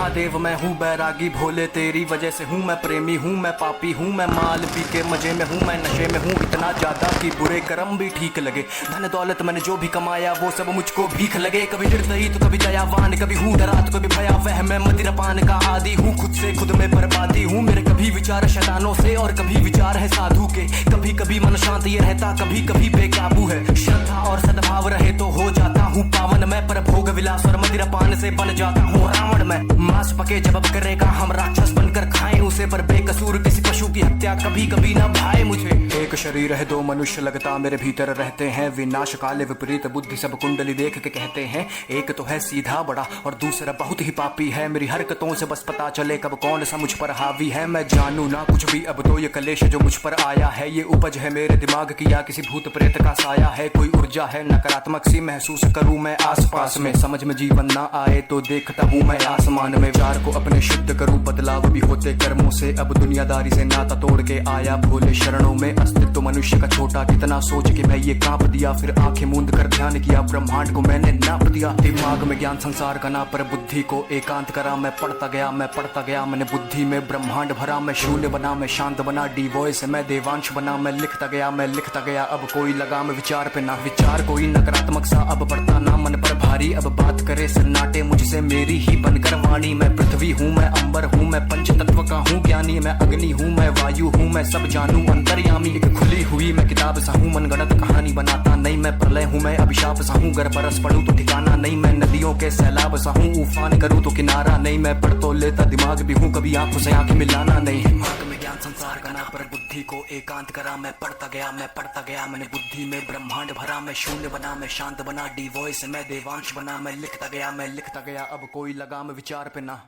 महादेव मैं हूँ बैरागी भोले तेरी वजह से हूँ मैं प्रेमी हूँ मैं पापी हूँ मैं माल पी के मजे में हूँ मैं नशे में हूँ इतना ज्यादा कि बुरे कर्म भी ठीक लगे। धन दौलत मैंने जो भी कमाया वो सब मुझको भीख लगे। कभी निर्दयी तो कभी दयावान कभी हूँ डरा तो कभी भयावह मैं मदिरापान का आदि हूँ खुद से खुद में बर्बादी हूँ। मेरे कभी विचार शैतानों से और कभी विचार है साधु के। कभी कभी मन शांत ये रहता कभी कभी बेकाबू है। श्रद्धा और सद्भाव रहे तो हो जाता हूँ पावन मैं पर भोग विलास और मदिरापान से बन जाता हूँ रावण मैं। मांस पके जब करेगा हम राक्षस बनकर खाएं उसे पर बेकसूर किसी पशु की हत्या कभी कभी ना भाए मुझे। एक शरीर है दो मनुष्य लगता मेरे भीतर रहते हैं विनाश काले विपरीत बुद्धि सब कुंडली देख के कहते हैं। एक तो है सीधा बड़ा और दूसरा बहुत ही पापी है। मेरी हरकतों से बस पता चले कब कौन सा मुझ पर हावी है। मैं जानू ना कुछ भी अब तो ये कलेश जो मुझ पर आया है ये उपज है मेरे दिमाग की या किसी भूत प्रेत का साया है। कोई ऊर्जा है नकारात्मक सी महसूस करूं मैं आसपास में। समझ में जीवन ना आए तो देखता हूँ मैं आसमान में। विचार को अपने शुद्ध करूं बदलाव भी होते कर्मों से। अब दुनियादारी से नाता तोड़ के आया भोले शरणों में। अस्तित्व मनुष्य का छोटा कितना सोच के मैं ये कांप दिया। फिर आंखें मूंद कर ध्यान किया ब्रह्मांड को मैंने नाप दिया। दिमाग में ज्ञान संसार का ना पर बुद्धि को एकांत करा। मैं पढ़ता गया मैंने बुद्धि में ब्रह्मांड भरा। मैं शून्य बना मैं शांत बना डी वॉइस मैं देवांश बना। मैं लिखता गया अब कोई लगाम विचार पे ना। विचार कोई नकारात्मक सा अब पड़ता ना मन पर भारी। अब बात करे सन्नाटे मुझसे मेरी ही बनकर वाणी। मैं पृथ्वी हूँ मैं अंबर हूँ मैं पंच तत्व का हूँ ज्ञानी। मैं अग्नि हूँ मैं वायु हूँ मैं सब जानू अंतर्यामी। एक खुली हुई मैं किताब सा हूँ मनगढ़ंत कहानी बनाता नहीं। मैं प्रलय हूँ मैं अभिशाप सा हूँ गर बरस पड़ूं तो ठिकाना नहीं। मैं नदियों के सैलाब सा हूँ उफान करूँ तो किनारा नहीं। मैं पढ़ तो लेता दिमाग भी हूँ कभी आंखों से आंखें मिलाना नहीं। दिमाग में ज्ञान संसार का ना पर बुद्धि को एकांत करा। मैं पढ़ता गया मैंने बुद्धि में ब्रह्मांड भरा। मैं शून्य बना मैं शांत बना डी वॉइस मैं देवांश बना। मैं लिखता गया अब कोई लगाम विचार पे ना।